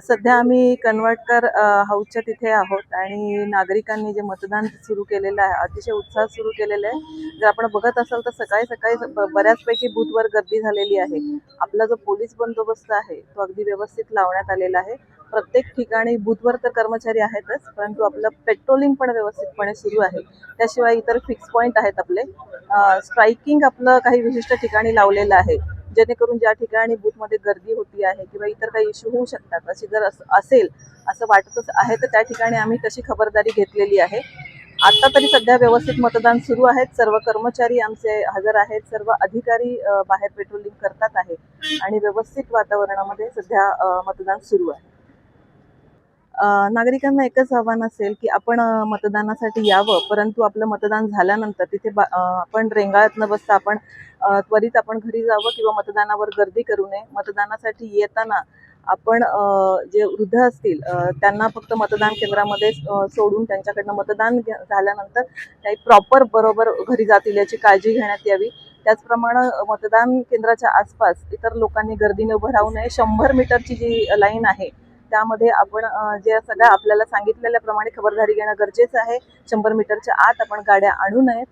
सध्या आम्ही कन्वर्टकर हाऊसच्या तिथे आहोत आणि नागरिकांनी जे मतदान सुरू केलेलं आहे अतिशय उत्साहात सुरू केलेलं आहे. जर आपण बघत असाल तर सकाळी सकाळी बऱ्याचपैकी बूथवर गर्दी झालेली आहे. आपला जो पोलीस बंदोबस्त आहे तो अगदी व्यवस्थित लावण्यात आलेला आहे. प्रत्येक ठिकाणी बूथवर तर कर्मचारी आहेतच, परंतु आपलं पेट्रोलिंग पण व्यवस्थितपणे सुरू आहे. त्याशिवाय इतर फिक्स पॉईंट आहेत आपले. स्ट्रायकिंग आपलं काही विशिष्ट ठिकाणी लावलेलं आहे, जेणेकरून ज्या ठिकाणी बूथमध्ये गर्दी होती आहे किंवा इतर काही इश्यू होऊ शकतात अशी जर असेल असं वाटतच आहे तर त्या ठिकाणी आम्ही तशी खबरदारी घेतलेली आहे. आता तरी सध्या व्यवस्थित मतदान सुरू आहेत. सर्व कर्मचारी आमचे हजर आहेत, सर्व अधिकारी बाहेर पेट्रोलिंग करतात आहे आणि व्यवस्थित वातावरणामध्ये सध्या मतदान सुरू आहे. नागरिकांना एकच आव्हान असेल की आपण मतदानासाठी यावं, परंतु आपलं मतदान झाल्यानंतर तिथे आपण रेंगाळत न बसता आपण त्वरित आपण घरी जावं किंवा मतदानावर गर्दी करू नये. मतदानासाठी येताना आपण जे वृद्ध असतील त्यांना फक्त मतदान केंद्रामध्ये सोडून त्यांच्याकडनं मतदान झाल्यानंतर काही प्रॉपर बरोबर घरी जातील याची काळजी घेण्यात यावी. त्याचप्रमाणे मतदान केंद्राच्या आसपास इतर लोकांनी गर्दीने उभं राहू नये. 100 मीटरची जी लाईन आहे त्यामध्ये आपण जे सगळ्या आपल्याला सांगितलेल्याप्रमाणे खबरदारी घेणं गरजेचं आहे. 100 मीटरच्या आत आपण गाड्या आणू नयेत.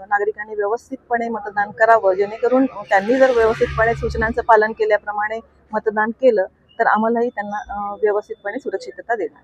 नागरिकांनी व्यवस्थितपणे मतदान करावं, जेणेकरून त्यांनी जर व्यवस्थितपणे सूचनांचं पालन केल्याप्रमाणे मतदान केलं तर आम्हालाही त्यांना व्यवस्थितपणे सुरक्षितता देणार.